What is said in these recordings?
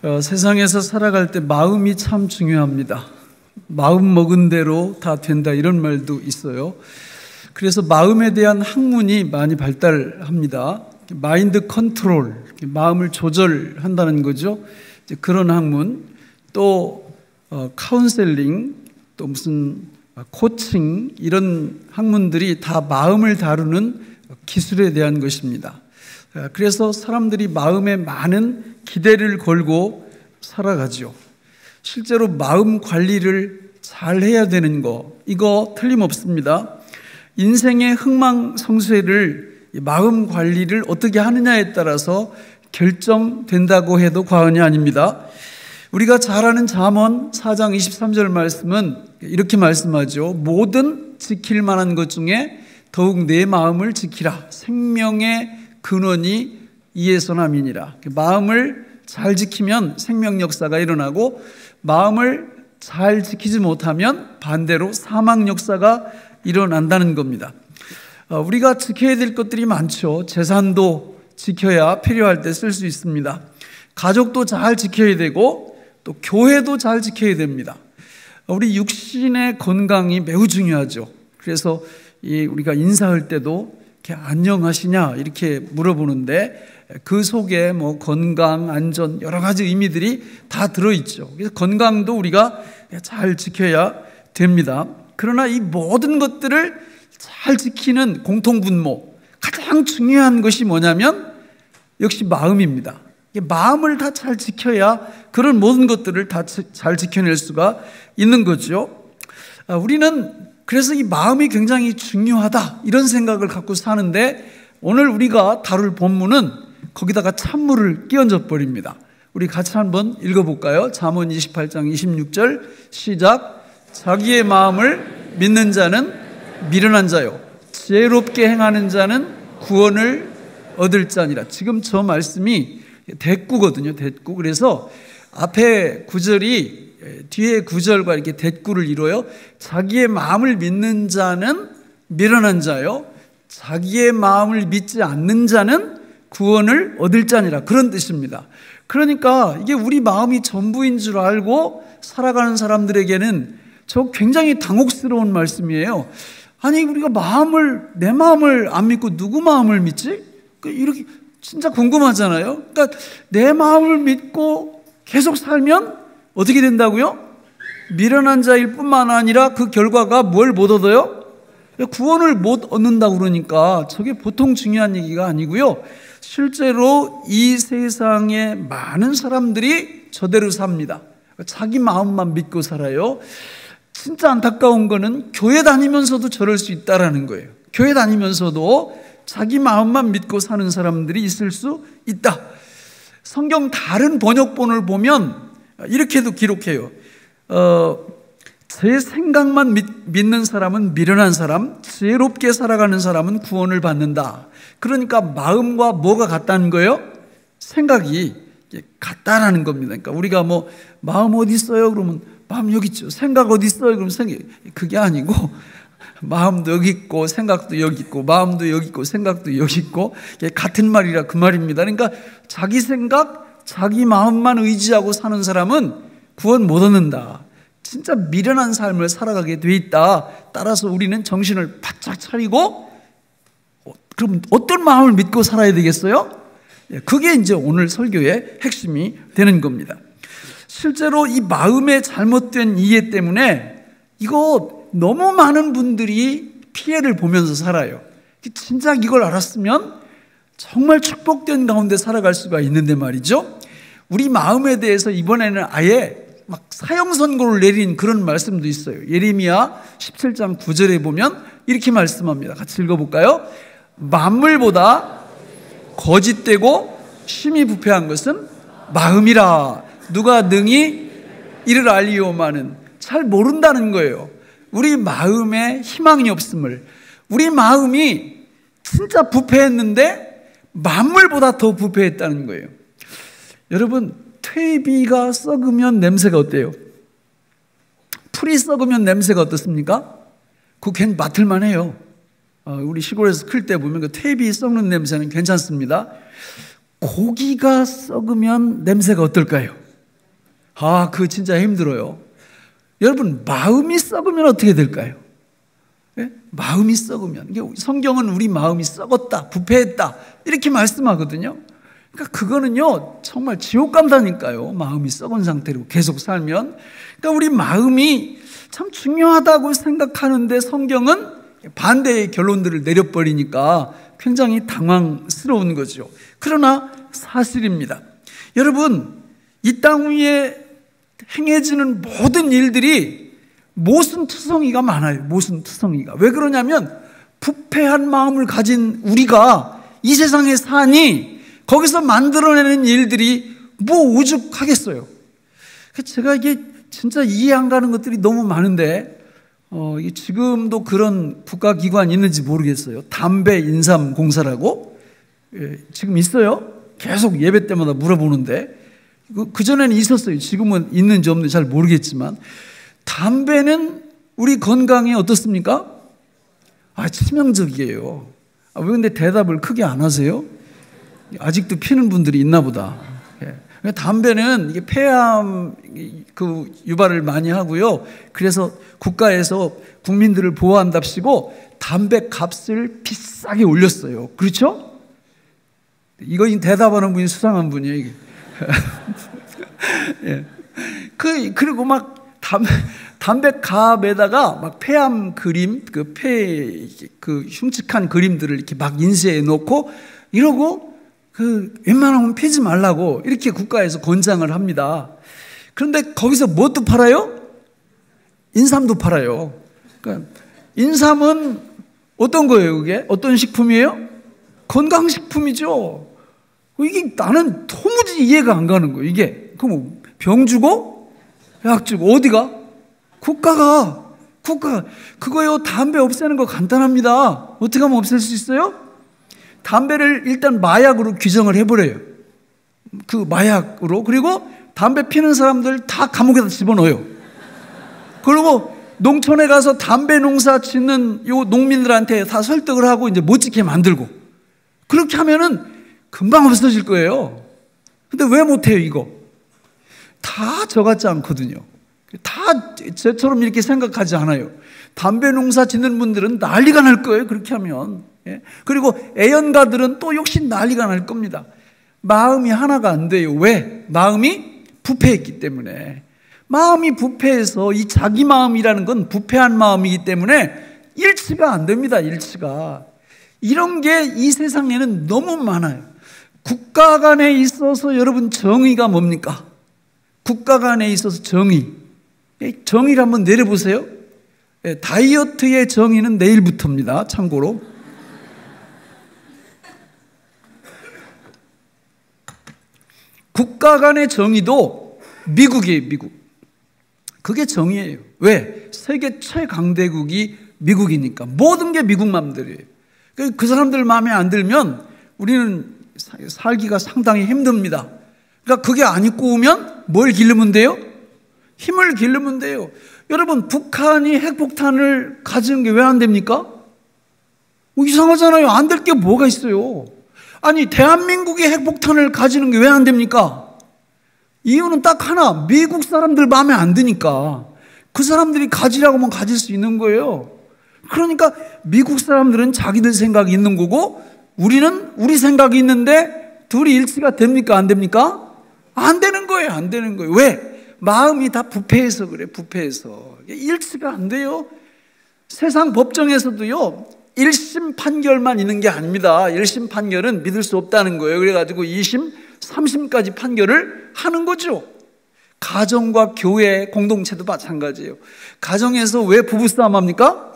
세상에서 살아갈 때 마음이 참 중요합니다. 마음 먹은 대로 다 된다 이런 말도 있어요. 그래서 마음에 대한 학문이 많이 발달합니다. 마인드 컨트롤, 마음을 조절한다는 거죠. 그런 학문, 또 카운셀링, 또 무슨 코칭 이런 학문들이 다 마음을 다루는 기술에 대한 것입니다. 그래서 사람들이 마음에 많은 기대를 걸고 살아가죠. 실제로 마음 관리를 잘 해야 되는 거, 이거 틀림없습니다. 인생의 흥망성쇠를 마음 관리를 어떻게 하느냐에 따라서 결정된다고 해도 과언이 아닙니다. 우리가 잘 아는 잠언 4장 23절 말씀은 이렇게 말씀하죠. 모든 지킬 만한 것 중에 더욱 내 마음을 지키라. 생명의 근원이 이에서 남이니라. 마음을 잘 지키면 생명 역사가 일어나고, 마음을 잘 지키지 못하면 반대로 사망 역사가 일어난다는 겁니다. 우리가 지켜야 될 것들이 많죠. 재산도 지켜야 필요할 때 쓸 수 있습니다. 가족도 잘 지켜야 되고, 또 교회도 잘 지켜야 됩니다. 우리 육신의 건강이 매우 중요하죠. 그래서 우리가 인사할 때도 이렇게 안녕하시냐 이렇게 물어보는데, 그 속에 뭐 건강, 안전 여러 가지 의미들이 다 들어있죠. 그래서 건강도 우리가 잘 지켜야 됩니다. 그러나 이 모든 것들을 잘 지키는 공통분모, 가장 중요한 것이 뭐냐면 역시 마음입니다. 마음을 다 잘 지켜야 그런 모든 것들을 다 잘 지켜낼 수가 있는 거죠. 우리는 그래서 이 마음이 굉장히 중요하다 이런 생각을 갖고 사는데, 오늘 우리가 다룰 본문은 거기다가 찬물을 끼얹어 버립니다. 우리 같이 한번 읽어볼까요? 잠언 28장 26절 시작. 자기의 마음을 믿는 자는 미련한 자요, 지혜롭게 행하는 자는 구원을 얻을 자니라. 지금 저 말씀이 대꾸거든요. 대꾸. 그래서 앞에 구절이 뒤에 구절과 이렇게 대꾸를 이뤄요. 자기의 마음을 믿는 자는 미련한 자요, 자기의 마음을 믿지 않는 자는 구원을 얻을 자니라. 그런 뜻입니다. 그러니까 이게 우리 마음이 전부인 줄 알고 살아가는 사람들에게는 저 굉장히 당혹스러운 말씀이에요. 아니, 우리가 내 마음을 안 믿고 누구 마음을 믿지? 이렇게 진짜 궁금하잖아요. 그러니까 내 마음을 믿고 계속 살면 어떻게 된다고요? 미련한 자일 뿐만 아니라 그 결과가 뭘 못 얻어요? 구원을 못 얻는다고. 그러니까 저게 보통 중요한 얘기가 아니고요. 실제로 이 세상에 많은 사람들이 저대로 삽니다. 자기 마음만 믿고 살아요. 진짜 안타까운 거는 교회 다니면서도 저럴 수 있다라는 거예요. 교회 다니면서도 자기 마음만 믿고 사는 사람들이 있을 수 있다. 성경 다른 번역본을 보면 이렇게도 기록해요. 제 생각만 믿는 사람은 미련한 사람, 지혜롭게 살아가는 사람은 구원을 받는다. 그러니까 마음과 뭐가 같다는 거예요? 생각이 같다라는 겁니다. 그러니까 우리가 뭐 마음 어디 있어요? 그러면 마음 여기 있죠. 생각 어디 있어요? 그러면 생각, 그게 아니고 마음도 여기 있고 생각도 여기 있고 마음도 여기 있고 생각도 여기 있고, 같은 말이라 그 말입니다. 그러니까 자기 생각, 자기 마음만 의지하고 사는 사람은 구원 못 얻는다. 진짜 미련한 삶을 살아가게 돼 있다. 따라서 우리는 정신을 바짝 차리고, 그럼 어떤 마음을 믿고 살아야 되겠어요? 그게 이제 오늘 설교의 핵심이 되는 겁니다. 실제로 이 마음의 잘못된 이해 때문에 이거 너무 많은 분들이 피해를 보면서 살아요. 진짜 이걸 알았으면 정말 축복된 가운데 살아갈 수가 있는데 말이죠. 우리 마음에 대해서 이번에는 아예 막 사형 선고를 내린 그런 말씀도 있어요. 예레미야 17장 9절에 보면 이렇게 말씀합니다. 같이 읽어볼까요? 만물보다 거짓되고 심히 부패한 것은 마음이라. 누가 능히 이를 알리오마는. 잘 모른다는 거예요. 우리 마음에 희망이 없음을. 우리 마음이 진짜 부패했는데 만물보다 더 부패했다는 거예요. 여러분, 퇴비가 썩으면 냄새가 어때요? 풀이 썩으면 냄새가 어떻습니까? 그거 괜히 맡을만 해요. 우리 시골에서 클 때 보면 그 퇴비 썩는 냄새는 괜찮습니다. 고기가 썩으면 냄새가 어떨까요? 그거 진짜 힘들어요. 여러분, 마음이 썩으면 어떻게 될까요? 네? 마음이 썩으면. 성경은 우리 마음이 썩었다, 부패했다 이렇게 말씀하거든요. 그러니까 그거는요 정말 지옥 간다니까요. 마음이 썩은 상태로 계속 살면. 그러니까 우리 마음이 참 중요하다고 생각하는데 성경은 반대의 결론들을 내려버리니까 굉장히 당황스러운 거죠. 그러나 사실입니다. 여러분, 이 땅 위에 행해지는 모든 일들이 모순투성이가 많아요. 모순투성이가. 왜 그러냐면 부패한 마음을 가진 우리가 이 세상에 사니 거기서 만들어내는 일들이 뭐 오죽하겠어요. 제가 이게 진짜 이해 안 가는 것들이 너무 많은데 지금도 그런 국가기관이 있는지 모르겠어요. 담배 인삼 공사라고 지금 있어요. 계속 예배 때마다 물어보는데 그전에는 있었어요. 지금은 있는지 없는지 잘 모르겠지만 담배는 우리 건강에 어떻습니까? 치명적이에요. 왜 근데 대답을 크게 안 하세요? 아직도 피는 분들이 있나 보다. 담배는 이게 폐암 그 유발을 많이 하고요. 그래서 국가에서 국민들을 보호한답시고 담배 값을 비싸게 올렸어요. 그렇죠? 이거 대답하는 분이 수상한 분이에요. 이게. 예. 그리고 막 담배 값에다가 막 폐암 그림, 그 흉측한 그림들을 이렇게 막 인쇄해 놓고 이러고 웬만하면 피지 말라고 이렇게 국가에서 권장을 합니다. 그런데 거기서 뭣도 팔아요? 인삼도 팔아요. 그러니까 인삼은 어떤 거예요, 그게? 어떤 식품이에요? 건강식품이죠. 이게 나는 도무지 이해가 안 가는 거예요, 이게. 그럼 병 주고, 약 주고, 어디가? 국가가, 그거요, 담배 없애는 거 간단합니다. 어떻게 하면 없앨 수 있어요? 담배를 일단 마약으로 규정을 해버려요. 그 마약으로. 그리고 담배 피는 사람들 다 감옥에다 집어넣어요. 그리고 농촌에 가서 담배 농사 짓는 요 농민들한테 다 설득을 하고 이제 못 짓게 만들고. 그렇게 하면은 금방 없어질 거예요. 근데 왜 못해요, 이거? 다 저 같지 않거든요. 다 저처럼 이렇게 생각하지 않아요. 담배 농사 짓는 분들은 난리가 날 거예요, 그렇게 하면. 그리고 애연가들은 또 역시 난리가 날 겁니다. 마음이 하나가 안 돼요. 왜? 마음이 부패했기 때문에. 마음이 부패해서 이 자기 마음이라는 건 부패한 마음이기 때문에 일치가 안 됩니다, 일치가. 이런 게 이 세상에는 너무 많아요. 국가 간에 있어서 여러분 정의가 뭡니까? 국가 간에 있어서 정의. 정의를 한번 내려보세요. 다이어트의 정의는 내일부터입니다, 참고로. 국가 간의 정의도 미국이에요, 미국. 그게 정의예요. 왜? 세계 최강대국이 미국이니까. 모든 게 미국 맘대로예요. 그 사람들 마음에 안 들면 우리는 살기가 상당히 힘듭니다. 그러니까 그게 안 입고 오면 뭘 기르면 돼요? 힘을 기르면 돼요. 여러분, 북한이 핵폭탄을 가지는 게 왜 안 됩니까? 이상하잖아요. 안 될 게 뭐가 있어요? 아니, 대한민국이 핵폭탄을 가지는 게 왜 안 됩니까? 이유는 딱 하나, 미국 사람들 마음에 안 드니까. 그 사람들이 가지라고 하면 가질 수 있는 거예요. 그러니까 미국 사람들은 자기들 생각이 있는 거고 우리는 우리 생각이 있는데 둘이 일치가 됩니까? 안 됩니까? 안 되는 거예요. 안 되는 거예요. 왜? 마음이 다 부패해서 그래. 부패해서. 일치가 안 돼요. 세상 법정에서도요, 1심 판결만 있는 게 아닙니다. 1심 판결은 믿을 수 없다는 거예요. 그래가지고 2심, 3심까지 판결을 하는 거죠. 가정과 교회, 공동체도 마찬가지예요. 가정에서 왜 부부싸움 합니까?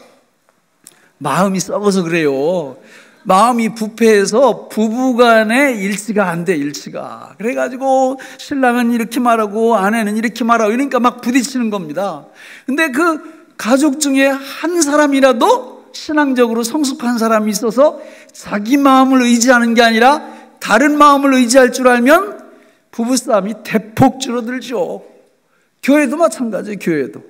마음이 썩어서 그래요. 마음이 부패해서 부부간에 일치가 안 돼, 일치가. 그래가지고 신랑은 이렇게 말하고 아내는 이렇게 말하고 이러니까 막 부딪히는 겁니다. 근데 그 가족 중에 한 사람이라도 신앙적으로 성숙한 사람이 있어서 자기 마음을 의지하는 게 아니라 다른 마음을 의지할 줄 알면 부부싸움이 대폭 줄어들죠. 교회도 마찬가지예요, 교회도.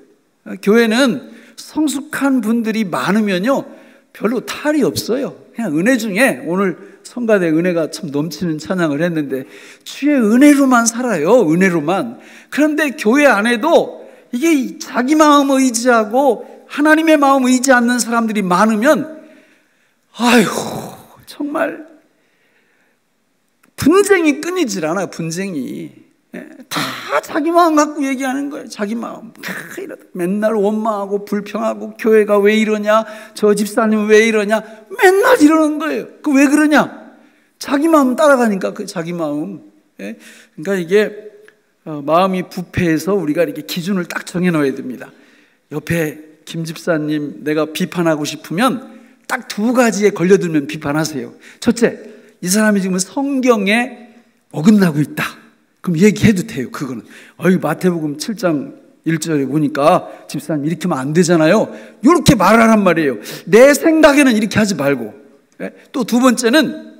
교회는 성숙한 분들이 많으면요, 별로 탈이 없어요. 그냥 은혜 중에 오늘 성가대 은혜가 참 넘치는 찬양을 했는데 주의 은혜로만 살아요. 은혜로만. 그런데 교회 안에도 이게 자기 마음 의지하고 하나님의 마음 의지 않는 사람들이 많으면 아휴 정말 분쟁이 끊이질 않아요. 분쟁이. 다 자기 마음 갖고 얘기하는 거예요. 자기 마음. 맨날 원망하고 불평하고 교회가 왜 이러냐, 저 집사님은 왜 이러냐, 맨날 이러는 거예요. 그 왜 그러냐? 자기 마음 따라가니까 그 자기 마음. 그러니까 이게 마음이 부패해서 우리가 이렇게 기준을 딱 정해 놓아야 됩니다. 옆에 김 집사님 내가 비판하고 싶으면 딱 두 가지에 걸려들면 비판하세요. 첫째, 이 사람이 지금 성경에 어긋나고 있다. 그럼 얘기해도 돼요. 그거는 마태복음 7장 1절에 보니까 집사님 이렇게 하면 안 되잖아요. 이렇게 말하란 말이에요. 내 생각에는 이렇게 하지 말고. 또 두 번째는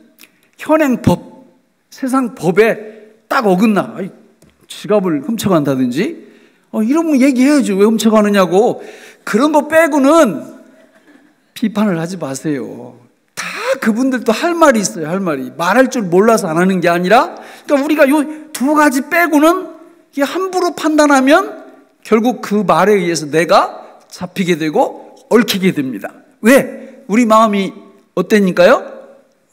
현행법, 세상 법에 딱 어긋나. 지갑을 훔쳐간다든지 이러면 얘기해야지. 왜 훔쳐가느냐고. 그런 거 빼고는 비판을 하지 마세요. 다 그분들도 할 말이 있어요. 할 말이. 말할 줄 몰라서 안 하는 게 아니라, 그러니까 우리가 요 두 가지 빼고는 함부로 판단하면 결국 그 말에 의해서 내가 잡히게 되고 얽히게 됩니다. 왜? 우리 마음이 어땠니까요?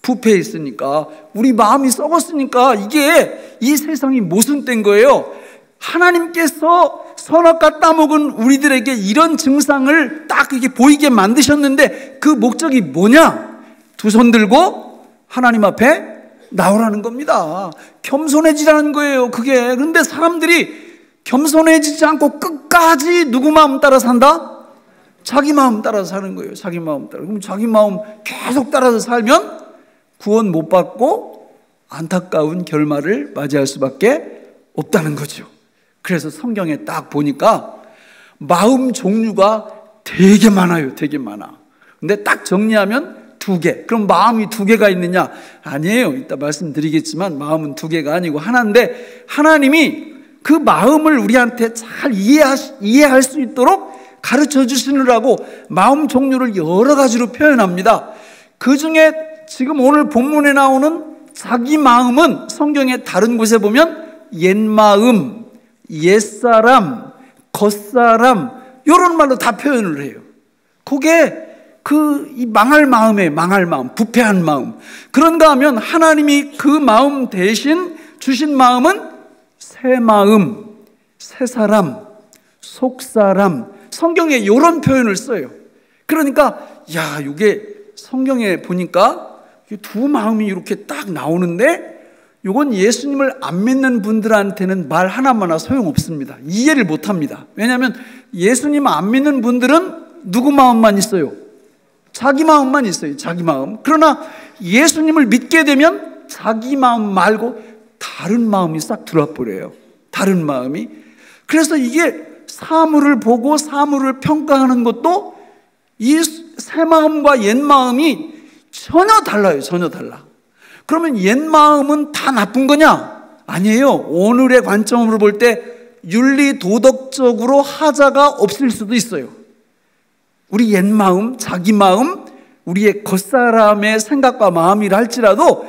부패해 있으니까. 우리 마음이 썩었으니까. 이게 이 세상이 모순된 거예요. 하나님께서 선악과 따먹은 우리들에게 이런 증상을 딱 이렇게 보이게 만드셨는데 그 목적이 뭐냐? 두 손 들고 하나님 앞에 나오라는 겁니다. 겸손해지라는 거예요. 그게. 그런데 사람들이 겸손해지지 않고 끝까지 누구 마음 따라 산다? 자기 마음 따라 사는 거예요. 자기 마음 따라. 그럼 자기 마음 계속 따라서 살면 구원 못 받고 안타까운 결말을 맞이할 수밖에 없다는 거죠. 그래서 성경에 딱 보니까 마음 종류가 되게 많아요. 되게 많아. 근데 딱 정리하면 두 개. 그럼 마음이 두 개가 있느냐? 아니에요. 이따 말씀드리겠지만 마음은 두 개가 아니고 하나인데, 하나님이 그 마음을 우리한테 잘 이해할 수 있도록 가르쳐 주시느라고 마음 종류를 여러 가지로 표현합니다. 그 중에 지금 오늘 본문에 나오는 자기 마음은 성경의 다른 곳에 보면 옛마음, 옛사람, 겉사람 이런 말로 다 표현을 해요. 그게 이 망할 마음, 부패한 마음. 그런가 하면 하나님이 그 마음 대신 주신 마음은 새 마음, 새 사람, 속 사람. 성경에 이런 표현을 써요. 그러니까 이게 성경에 보니까 두 마음이 이렇게 딱 나오는데 이건 예수님을 안 믿는 분들한테는 말 하나마나 소용없습니다. 이해를 못합니다. 왜냐하면 예수님 안 믿는 분들은 누구 마음만 있어요? 자기 마음만 있어요. 자기 마음. 그러나 예수님을 믿게 되면 자기 마음 말고 다른 마음이 싹 들어와 버려요. 다른 마음이. 그래서 이게 사물을 보고 사물을 평가하는 것도 이 새 마음과 옛 마음이 전혀 달라요. 전혀 달라. 그러면 옛 마음은 다 나쁜 거냐? 아니에요. 오늘의 관점으로 볼 때 윤리 도덕적으로 하자가 없을 수도 있어요. 우리 옛 마음, 자기 마음, 우리의 겉사람의 생각과 마음이라 할지라도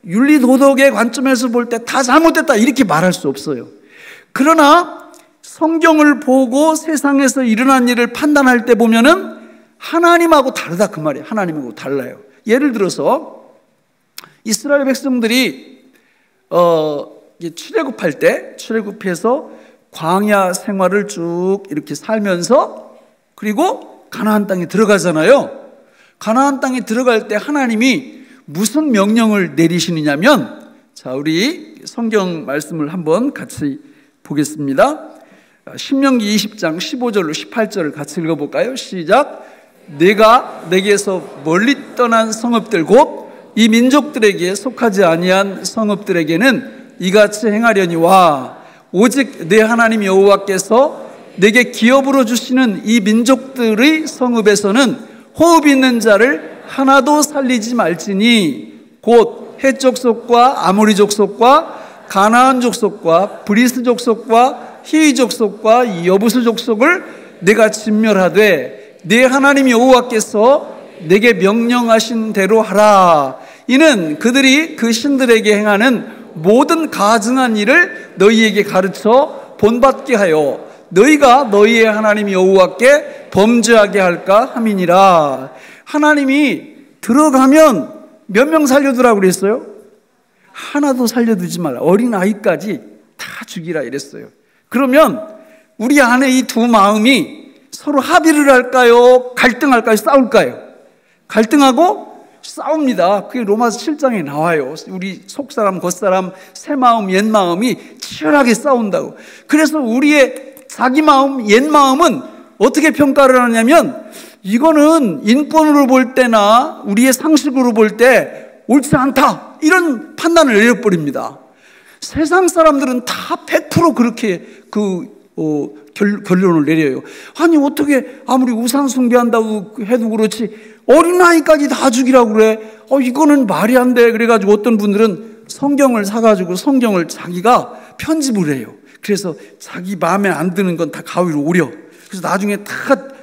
윤리 도덕의 관점에서 볼 때 다 잘못됐다 이렇게 말할 수 없어요. 그러나 성경을 보고 세상에서 일어난 일을 판단할 때 보면은 하나님하고 다르다 그 말이에요. 하나님하고 달라요. 예를 들어서 이스라엘 백성들이 출애굽할 때 출애굽해서 광야 생활을 쭉 이렇게 살면서 그리고 가나안 땅에 들어가잖아요. 가나안 땅에 들어갈 때 하나님이 무슨 명령을 내리시느냐면, 자, 우리 성경 말씀을 한번 같이 보겠습니다. 신명기 20장 15절로 18절을 같이 읽어볼까요? 시작. 내가 내게서 멀리 떠난 성읍들 곧 이 민족들에게 속하지 아니한 성읍들에게는 이같이 행하려니와 오직 내 하나님 여호와께서 내게 기업으로 주시는 이 민족들의 성읍에서는 호흡 있는 자를 하나도 살리지 말지니 곧 헷 족속과 아모리 족속과 가나안 족속과 브리스 족속과 히위 족속과 여부스 족속을 내가 진멸하되 내 하나님 여호와께서 내게 명령하신 대로 하라. 이는 그들이 그 신들에게 행하는 모든 가증한 일을 너희에게 가르쳐 본받게 하여 너희가 너희의 하나님 여호와께 범죄하게 할까 함이니라. 하나님이 들어가면 몇 명 살려두라고 그랬어요? 하나도 살려두지 말라. 어린아이까지 다 죽이라 이랬어요. 그러면 우리 안에 이 두 마음이 서로 합의를 할까요? 갈등할까요? 싸울까요? 갈등하고 싸웁니다. 그게 로마서 7장에 나와요. 우리 속사람, 겉사람, 새마음, 옛마음이 치열하게 싸운다고. 그래서 우리의 자기 마음, 옛마음은 어떻게 평가를 하냐면 이거는 인권으로 볼 때나 우리의 상식으로 볼 때 옳지 않다, 이런 판단을 내려버립니다. 세상 사람들은 다 100% 그렇게 결론을 내려요. 아니 어떻게 아무리 우상 숭배한다고 해도 그렇지 어린아이까지 다 죽이라고 그래? 이거는 말이 안 돼. 그래가지고 어떤 분들은 성경을 사가지고 성경을 자기가 편집을 해요. 그래서 자기 마음에 안 드는 건 다 가위로 오려. 그래서 나중에 다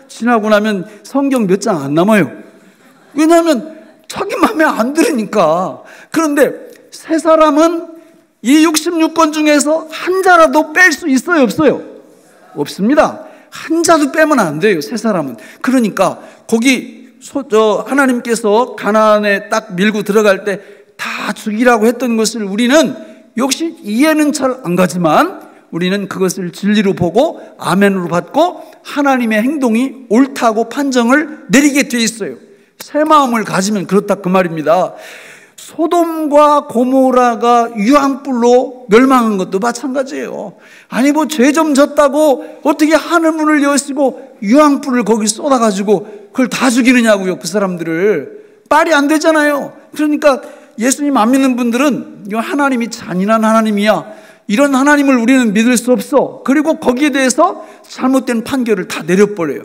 지나고 나면 성경 몇 장 안 남아요. 왜냐하면 자기 마음에 안 들으니까. 그런데 새 사람은 이 66권 중에서 한 자라도 뺄 수 있어요, 없어요? 없습니다. 한 자도 빼면 안 돼요, 새 사람은. 그러니까 거기 하나님께서 가나안에 딱 밀고 들어갈 때 다 죽이라고 했던 것을 우리는 역시 이해는 잘 안 가지만 우리는 그것을 진리로 보고 아멘으로 받고 하나님의 행동이 옳다고 판정을 내리게 돼 있어요. 새 마음을 가지면 그렇다 그 말입니다. 소돔과 고모라가 유황불로 멸망한 것도 마찬가지예요. 아니 뭐 죄 좀 졌다고 어떻게 하늘 문을 여시고 유황불을 거기 쏟아가지고 그걸 다 죽이느냐고요. 그 사람들을. 말이 안 되잖아요. 그러니까 예수님 안 믿는 분들은 이거 하나님이 잔인한 하나님이야, 이런 하나님을 우리는 믿을 수 없어. 그리고 거기에 대해서 잘못된 판결을 다 내려버려요.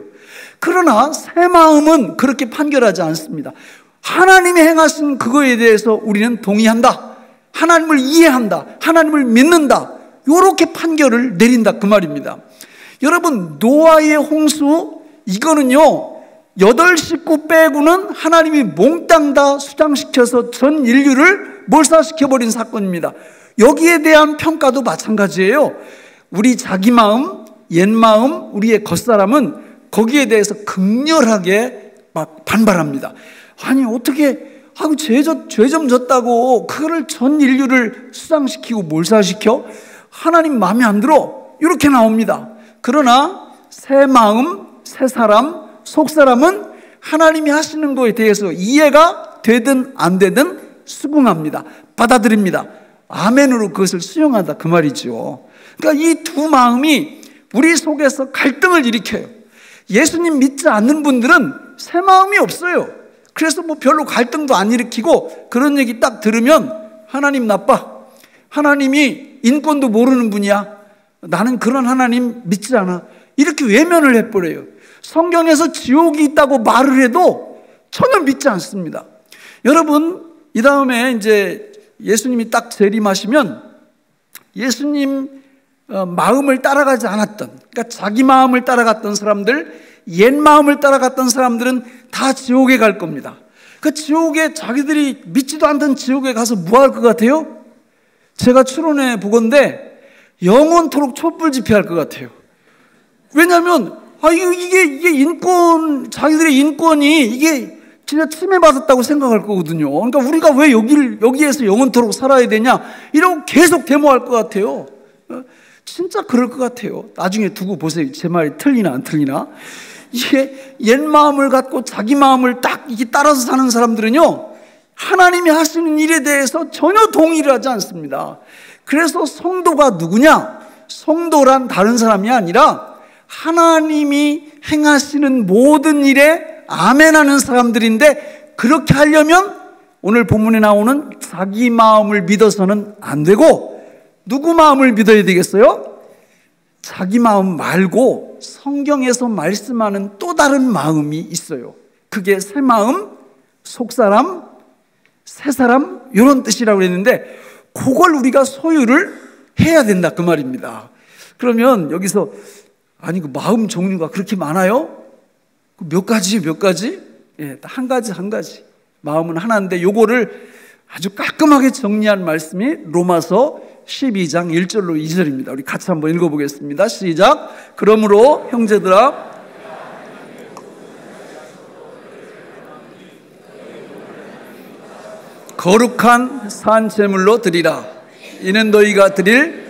그러나 새 마음은 그렇게 판결하지 않습니다. 하나님이 행하신 그거에 대해서 우리는 동의한다, 하나님을 이해한다, 하나님을 믿는다, 이렇게 판결을 내린다 그 말입니다. 여러분, 노아의 홍수, 이거는요 8식구 빼고는 하나님이 몽땅 다 수장시켜서 전 인류를 몰살시켜버린 사건입니다. 여기에 대한 평가도 마찬가지예요. 우리 자기 마음, 옛 마음, 우리의 겉사람은 거기에 대해서 극렬하게 막 반발합니다. 아니 어떻게 죄 좀 졌다고 그거를 전 인류를 수상시키고 몰살시켜? 하나님 마음에 안 들어. 이렇게 나옵니다. 그러나 새 마음, 새 사람, 속사람은 하나님이 하시는 거에 대해서 이해가 되든 안 되든 수긍합니다. 받아들입니다. 아멘으로 그것을 수용한다 그 말이죠. 그러니까 이 두 마음이 우리 속에서 갈등을 일으켜요. 예수님 믿지 않는 분들은 새 마음이 없어요. 그래서 뭐 별로 갈등도 안 일으키고 그런 얘기 딱 들으면 하나님 나빠, 하나님이 인권도 모르는 분이야, 나는 그런 하나님 믿지 않아, 이렇게 외면을 해버려요. 성경에서 지옥이 있다고 말을 해도 전혀 믿지 않습니다. 여러분, 이 다음에 이제 예수님이 딱 재림하시면 예수님 마음을 따라가지 않았던, 그러니까 자기 마음을 따라갔던 사람들, 옛 마음을 따라갔던 사람들은 다 지옥에 갈 겁니다. 그 지옥에, 자기들이 믿지도 않던 지옥에 가서 뭐 할 것 같아요? 제가 추론해 보건대 영원토록 촛불 집회할 것 같아요. 왜냐하면 이게 인권, 자기들의 인권이 이게 진짜 침해받았다고 생각할 거거든요. 그러니까 우리가 왜 여기에서 영원토록 살아야 되냐, 이러고 계속 데모할 것 같아요. 진짜 그럴 것 같아요. 나중에 두고 보세요. 제 말이 틀리나 안 틀리나. 이게 옛 마음을 갖고 자기 마음을 딱 이게 따라서 사는 사람들은요, 하나님이 하시는 일에 대해서 전혀 동의를 하지 않습니다. 그래서 성도가 누구냐? 성도란 다른 사람이 아니라 하나님이 행하시는 모든 일에 아멘하는 사람들인데, 그렇게 하려면 오늘 본문에 나오는 자기 마음을 믿어서는 안 되고 누구 마음을 믿어야 되겠어요? 자기 마음 말고 성경에서 말씀하는 또 다른 마음이 있어요. 그게 새 마음, 속사람, 새 사람, 이런 뜻이라고 했는데 그걸 우리가 소유를 해야 된다 그 말입니다. 그러면 여기서 아니 그 마음 종류가 그렇게 많아요? 몇 가지? 예, 한 가지. 마음은 하나인데 요거를 아주 깔끔하게 정리한 말씀이 로마서 12장 1절로 2절입니다. 우리 같이 한번 읽어보겠습니다. 시작. 그러므로 형제들아 거룩한 산 제물로 드리라. 이는 너희가 드릴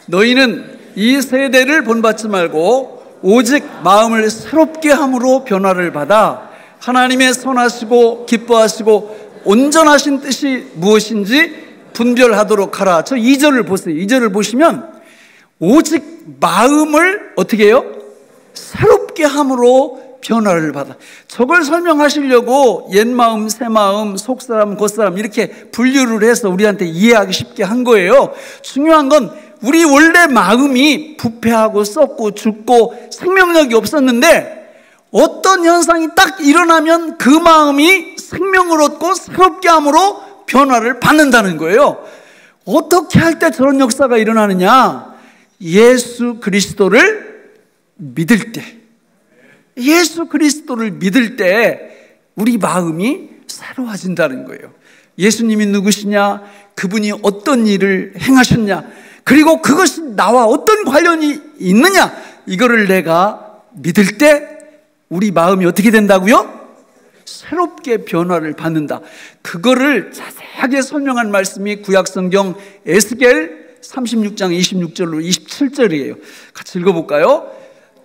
너희는 이 세대를 본받지 말고 오직 마음을 새롭게 함으로 변화를 받아 하나님의 선하시고 기뻐하시고 온전하신 뜻이 무엇인지 분별하도록 하라. 저 2절을 보세요. 2절을 보시면 오직 마음을 어떻게 해요? 새롭게 함으로 변화를 받아. 저걸 설명하시려고 옛마음, 새마음, 속사람, 겉사람 이렇게 분류를 해서 우리한테 이해하기 쉽게 한 거예요. 중요한 건 우리 원래 마음이 부패하고 썩고 죽고 생명력이 없었는데 어떤 현상이 딱 일어나면 그 마음이 생명을 얻고 새롭게 함으로 변화를 받는다는 거예요. 어떻게 할 때 저런 역사가 일어나느냐? 예수 그리스도를 믿을 때, 예수 그리스도를 믿을 때 우리 마음이 새로워진다는 거예요. 예수님이 누구시냐? 그분이 어떤 일을 행하셨냐? 그리고 그것이 나와 어떤 관련이 있느냐? 이거를 내가 믿을 때 우리 마음이 어떻게 된다고요? 새롭게 변화를 받는다. 그거를 자세하게 설명한 말씀이 구약성경 에스겔 36장 26절로 27절이에요. 같이 읽어볼까요?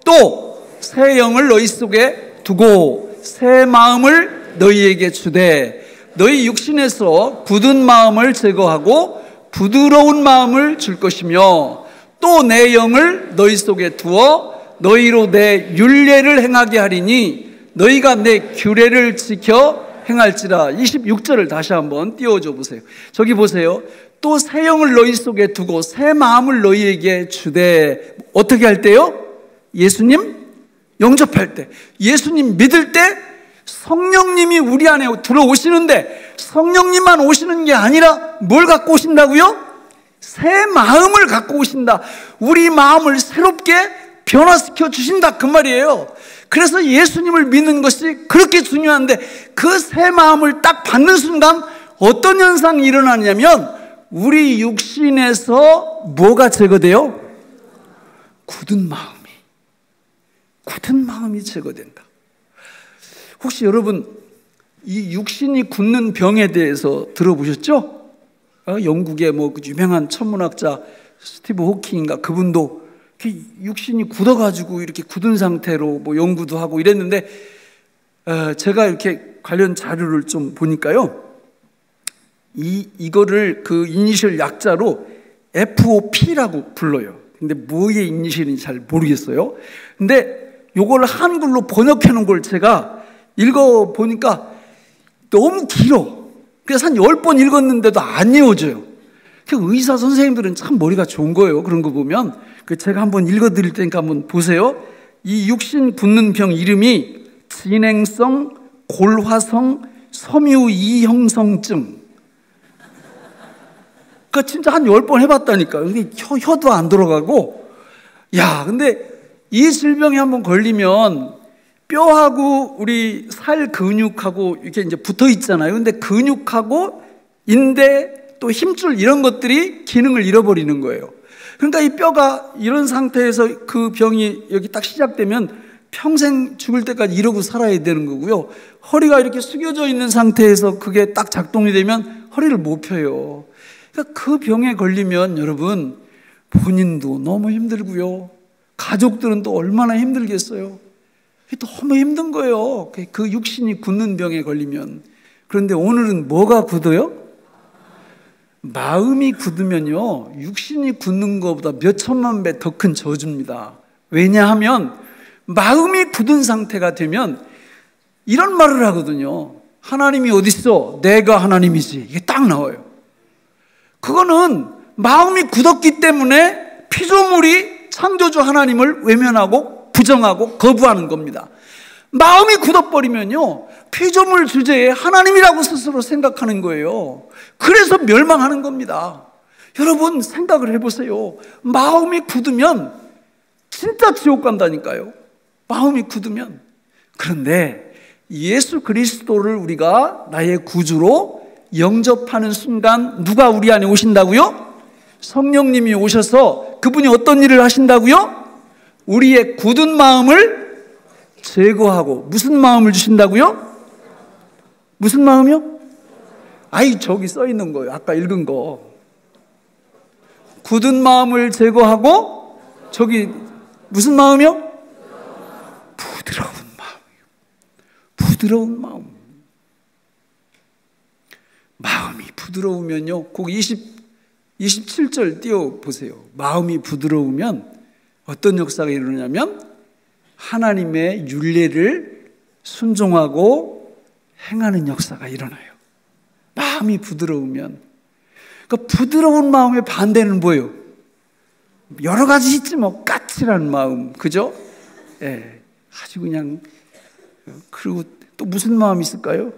또 새 영을 너희 속에 두고 새 마음을 너희에게 주되 너희 육신에서 굳은 마음을 제거하고 부드러운 마음을 줄 것이며 또 내 영을 너희 속에 두어 너희로 내 율례를 행하게 하리니 너희가 내 규례를 지켜 행할지라. 26절을 다시 한번 띄워줘 보세요. 저기 보세요. 또 새 영을 너희 속에 두고 새 마음을 너희에게 주되 어떻게 할 때요? 예수님 영접할 때, 예수님 믿을 때 성령님이 우리 안에 들어오시는데 성령님만 오시는 게 아니라 뭘 갖고 오신다고요? 새 마음을 갖고 오신다. 우리 마음을 새롭게 변화시켜 주신다 그 말이에요. 그래서 예수님을 믿는 것이 그렇게 중요한데 그 새 마음을 딱 받는 순간 어떤 현상이 일어나냐면 우리 육신에서 뭐가 제거돼요? 굳은 마음이 제거된다. 혹시 여러분 이 육신이 굳는 병에 대해서 들어보셨죠? 영국의 뭐 유명한 천문학자 스티브 호킹인가 그분도 육신이 굳어가지고 이렇게 굳은 상태로 뭐 연구도 하고 이랬는데 제가 이렇게 관련 자료를 좀 보니까요, 이거를 그 이니셜 약자로 FOP라고 불러요. 근데 뭐의 이니셜인지 잘 모르겠어요. 근데 요걸 한글로 번역해 놓은 걸 제가 읽어 보니까 너무 길어. 그래서 한 10번 읽었는데도 안 외워져요. 의사 선생님들은 참 머리가 좋은 거예요. 그런 거 보면. 제가 한번 읽어 드릴 테니까 한번 보세요. 이 육신 굳는 병 이름이 진행성 골화성 섬유 이형성증. 그러니까 진짜 한 10번 해봤다니까. 근데 혀도 안 들어가고. 야, 근데 이 질병에 한번 걸리면 뼈하고 우리 살 근육하고 이렇게 이제 붙어 있잖아요. 근데 근육하고 인대 또 힘줄 이런 것들이 기능을 잃어버리는 거예요. 그러니까 이 뼈가 이런 상태에서 그 병이 여기 딱 시작되면 평생 죽을 때까지 이러고 살아야 되는 거고요. 허리가 이렇게 숙여져 있는 상태에서 그게 딱 작동이 되면 허리를 못 펴요. 그러니까 그 병에 걸리면 여러분 본인도 너무 힘들고요. 가족들은 또 얼마나 힘들겠어요. 너무 힘든 거예요. 그 육신이 굳는 병에 걸리면. 그런데 오늘은 뭐가 굳어요? 마음이 굳으면요, 육신이 굳는 것보다 몇 천만 배 더 큰 저주입니다. 왜냐하면 마음이 굳은 상태가 되면 이런 말을 하거든요. 하나님이 어디 있어? 내가 하나님이지. 이게 딱 나와요. 그거는 마음이 굳었기 때문에 피조물이 창조주 하나님을 외면하고 부정하고 거부하는 겁니다. 마음이 굳어버리면요, 피조물 주제에 하나님이라고 스스로 생각하는 거예요. 그래서 멸망하는 겁니다. 여러분 생각을 해보세요. 마음이 굳으면 진짜 지옥 간다니까요. 마음이 굳으면. 그런데 예수 그리스도를 우리가 나의 구주로 영접하는 순간 누가 우리 안에 오신다고요? 성령님이 오셔서 그분이 어떤 일을 하신다고요? 우리의 굳은 마음을 제거하고, 무슨 마음을 주신다고요? 무슨 마음이요? 아이, 저기 써 있는 거예요. 아까 읽은 거. 굳은 마음을 제거하고, 저기 무슨 마음이요? 부드러운 마음이요. 부드러운 마음. 마음이 부드러우면요. 꼭 27절 띄워보세요. 마음이 부드러우면 어떤 역사가 일어나냐면 하나님의 율례를 순종하고 행하는 역사가 일어나요. 마음이 부드러우면. 그러니까 부드러운 마음의 반대는 뭐예요? 여러 가지 있지 뭐. 까칠한 마음, 그죠? 예, 아주 그냥. 그리고 또 무슨 마음이 있을까요?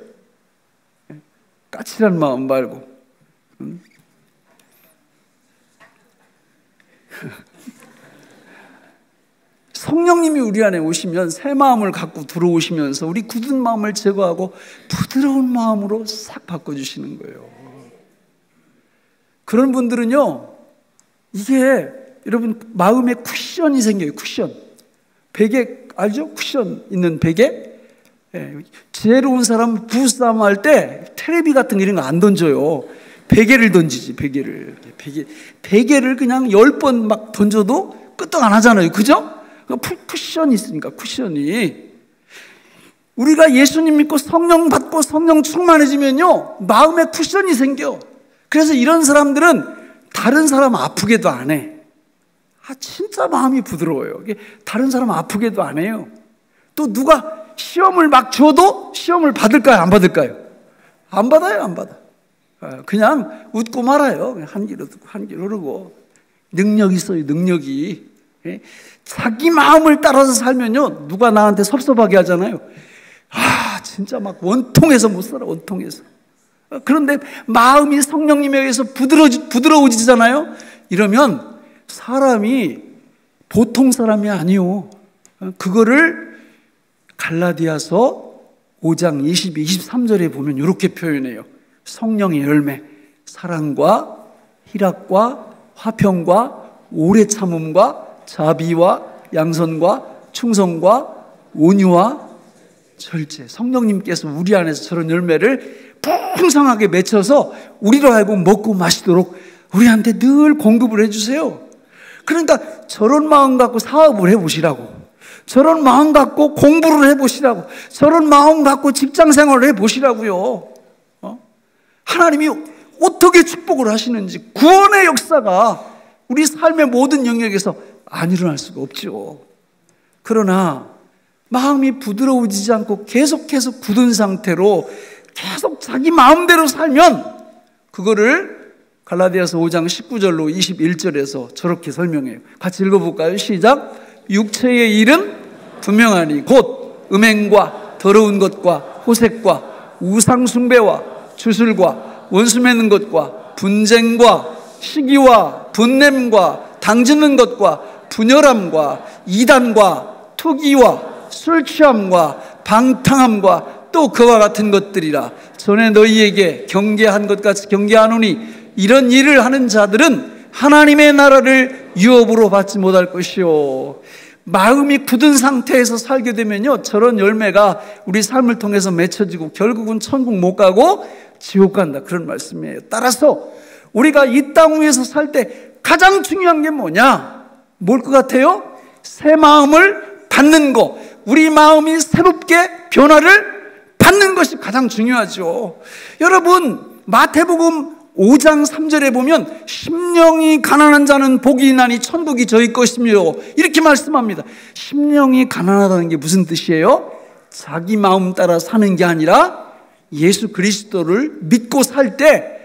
까칠한 마음 말고. 성령님이 우리 안에 오시면 새 마음을 갖고 들어오시면서 우리 굳은 마음을 제거하고 부드러운 마음으로 싹 바꿔주시는 거예요. 그런 분들은요, 이게 여러분 마음에 쿠션이 생겨요. 쿠션. 베개 알죠? 쿠션 있는 베개. 예, 지혜로운 사람은 부부싸움 할 때 테레비 같은 거 이런 거 안 던져요. 베개를 던지지. 베개를 그냥 10번 막 던져도 끄떡 안 하잖아요. 그죠? 쿠션이 있으니까. 쿠션이. 우리가 예수님 믿고 성령 받고 성령 충만해지면요, 마음에 쿠션이 생겨. 그래서 이런 사람들은 다른 사람 아프게도 안 해. 진짜 마음이 부드러워요. 다른 사람 아프게도 안 해요. 또 누가 시험을 막 줘도 시험을 받을까요? 안 받을까요? 안 받아요. 안 받아. 그냥 웃고 말아요. 한 귀로 듣고 한 귀로 흐르고. 능력이 있어요. 능력이. 자기 마음을 따라서 살면요, 누가 나한테 섭섭하게 하잖아요. 진짜 막 원통해서 못 살아. 원통해서. 그런데 마음이 성령님에 의해서 부드러워지잖아요. 이러면 사람이 보통 사람이 아니요. 그거를 갈라디아서 5장 22, 23절에 보면 이렇게 표현해요. 성령의 열매, 사랑과 희락과 화평과 오래 참음과 자비와 양선과 충성과 온유와 절제. 성령님께서 우리 안에서 저런 열매를 풍성하게 맺혀서 우리로 하여금 먹고 마시도록 우리한테 늘 공급을 해주세요. 그러니까 저런 마음 갖고 사업을 해보시라고, 저런 마음 갖고 공부를 해보시라고, 저런 마음 갖고 직장생활을 해보시라고요. 하나님이 어떻게 축복을 하시는지, 구원의 역사가 우리 삶의 모든 영역에서 안 일어날 수가 없죠. 그러나 마음이 부드러워지지 않고 계속해서 굳은 상태로 계속 자기 마음대로 살면 그거를 갈라디아서 5장 19절로 21절에서 저렇게 설명해요. 같이 읽어볼까요? 시작. 육체의 일은 분명하니 곧 음행과 더러운 것과 호색과 우상숭배와 주술과 원수 맺는 것과 분쟁과 시기와 분냄과 당짓는 것과 분열함과 이단과 투기와 술 취함과 방탕함과 또 그와 같은 것들이라. 전에 너희에게 경계한 것 같이 경계하노니 이런 일을 하는 자들은 하나님의 나라를 유업으로 받지 못할 것이요. 마음이 굳은 상태에서 살게 되면요, 저런 열매가 우리 삶을 통해서 맺혀지고 결국은 천국 못 가고 지옥 간다, 그런 말씀이에요. 따라서 우리가 이 땅 위에서 살 때 가장 중요한 게 뭐냐? 뭘 것 같아요? 새 마음을 받는 거. 우리 마음이 새롭게 변화를 받는 것이 가장 중요하죠. 여러분, 마태복음 5장 3절에 보면 심령이 가난한 자는 복이 있나니 천국이 저희 것이며 이렇게 말씀합니다. 심령이 가난하다는 게 무슨 뜻이에요? 자기 마음 따라 사는 게 아니라 예수 그리스도를 믿고 살 때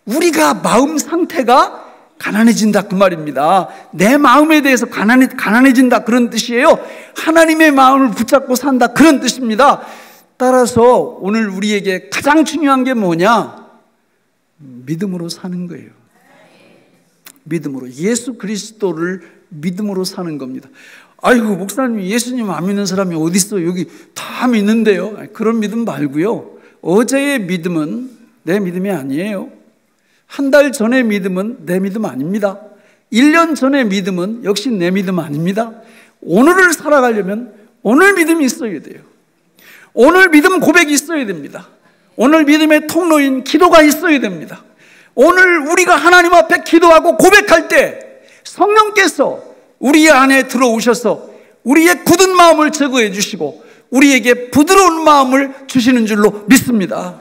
우리가 마음 상태가 가난해진다, 그 말입니다. 내 마음에 대해서 가난해진다, 그런 뜻이에요. 하나님의 마음을 붙잡고 산다, 그런 뜻입니다. 따라서 오늘 우리에게 가장 중요한 게 뭐냐? 믿음으로 사는 거예요. 믿음으로. 예수 그리스도를 믿음으로 사는 겁니다. 아이고, 목사님, 예수님 안 믿는 사람이 어디 있어요? 여기 다 믿는데요. 그런 믿음 말고요. 어제의 믿음은 내 믿음이 아니에요. 한 달 전의 믿음은 내 믿음 아닙니다. 1년 전의 믿음은 역시 내 믿음 아닙니다. 오늘을 살아가려면 오늘 믿음이 있어야 돼요. 오늘 믿음 고백이 있어야 됩니다. 오늘 믿음의 통로인 기도가 있어야 됩니다. 오늘 우리가 하나님 앞에 기도하고 고백할 때 성령께서 우리 안에 들어오셔서 우리의 굳은 마음을 제거해 주시고 우리에게 부드러운 마음을 주시는 줄로 믿습니다.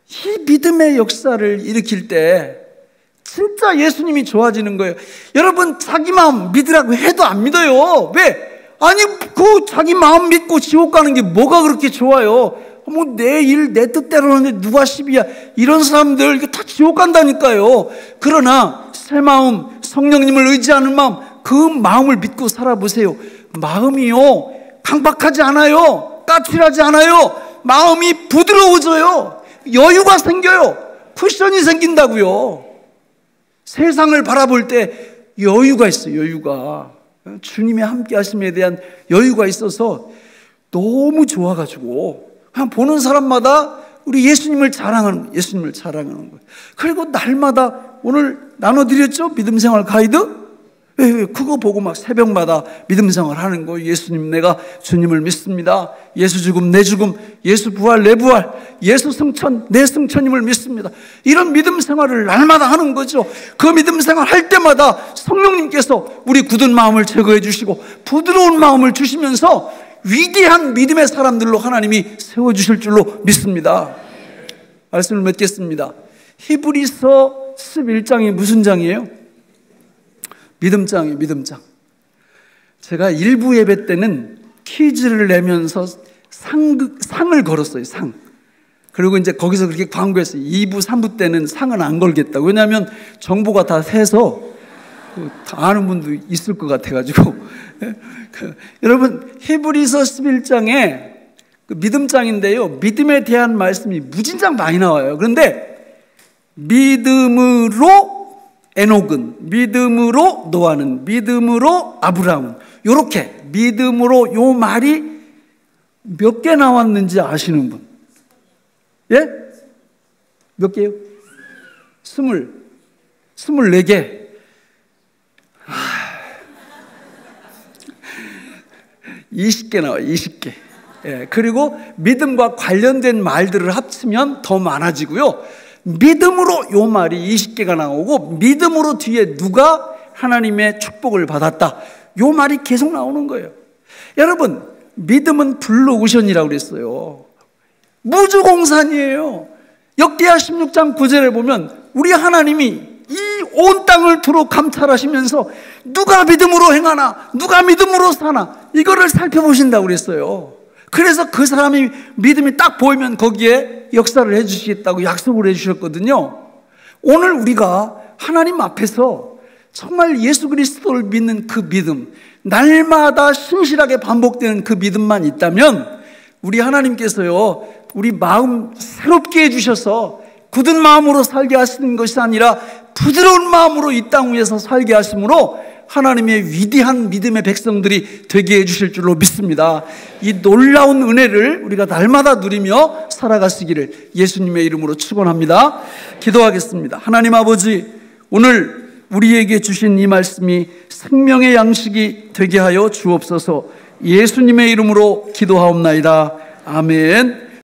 이 믿음의 역사를 일으킬 때 진짜 예수님이 좋아지는 거예요. 여러분, 자기 마음 믿으라고 해도 안 믿어요. 왜? 아니, 그 자기 마음 믿고 지옥 가는 게 뭐가 그렇게 좋아요? 뭐 내 일, 내 뜻대로 하는데 누가 시비야? 이런 사람들 다 지옥 간다니까요. 그러나 새 마음, 성령님을 의지하는 마음, 그 마음을 믿고 살아보세요. 마음이요, 강박하지 않아요. 까칠하지 않아요. 마음이 부드러워져요. 여유가 생겨요. 쿠션이 생긴다고요. 세상을 바라볼 때 여유가 있어요. 여유가. 주님의 함께 하심에 대한 여유가 있어서 너무 좋아가지고 그냥 보는 사람마다 우리 예수님을 자랑하는 거예요. 그리고 날마다 오늘 나눠드렸죠? 믿음생활 가이드? 그거 보고 막 새벽마다 믿음생활 하는 거예요. 예수님, 내가 주님을 믿습니다. 예수 죽음, 내 죽음, 예수 부활, 내 부활, 예수 승천, 내 승천임을 믿습니다. 이런 믿음생활을 날마다 하는 거죠. 그 믿음생활 할 때마다 성령님께서 우리 굳은 마음을 제거해 주시고 부드러운 마음을 주시면서 위대한 믿음의 사람들로 하나님이 세워주실 줄로 믿습니다. 말씀을 맺겠습니다. 히브리서 11장이 무슨 장이에요? 믿음장이에요. 믿음장. 제가 일부 예배 때는 퀴즈를 내면서 상을 걸었어요. 상. 그리고 이제 거기서 그렇게 광고했어요. 2부, 3부 때는 상은 안 걸겠다고. 왜냐하면 정보가 다 새서 다 아는 분도 있을 것 같아가지고. 여러분, 히브리서 11장에 믿음장인데요, 믿음에 대한 말씀이 무진장 많이 나와요. 그런데 믿음으로 에녹은, 믿음으로 노아는, 믿음으로 아브라함은, 요렇게 믿음으로 요 말이 몇 개 나왔는지 아시는 분? 예? 몇 개요? 24개. 20개 나와요. 20개. 예, 그리고 믿음과 관련된 말들을 합치면 더 많아지고요. 믿음으로 요 말이 20개가 나오고 믿음으로 뒤에 누가 하나님의 축복을 받았다, 요 말이 계속 나오는 거예요. 여러분, 믿음은 블루오션이라고 그랬어요. 무주공산이에요. 역대하 16장 9절에 보면 우리 하나님이 이 온 땅을 두루 감찰하시면서 누가 믿음으로 행하나, 누가 믿음으로 사나, 이거를 살펴보신다고 그랬어요. 그래서 그 사람이 믿음이 딱 보이면 거기에 역사를 해주시겠다고 약속을 해주셨거든요. 오늘 우리가 하나님 앞에서 정말 예수 그리스도를 믿는 그 믿음, 날마다 신실하게 반복되는 그 믿음만 있다면 우리 하나님께서요, 우리 마음 새롭게 해주셔서 굳은 마음으로 살게 하시는 것이 아니라 부드러운 마음으로 이 땅 위에서 살게 하심으로 하나님의 위대한 믿음의 백성들이 되게 해주실 줄로 믿습니다. 이 놀라운 은혜를 우리가 날마다 누리며 살아가시기를 예수님의 이름으로 축원합니다. 기도하겠습니다. 하나님 아버지, 오늘 우리에게 주신 이 말씀이 생명의 양식이 되게 하여 주옵소서. 예수님의 이름으로 기도하옵나이다. 아멘.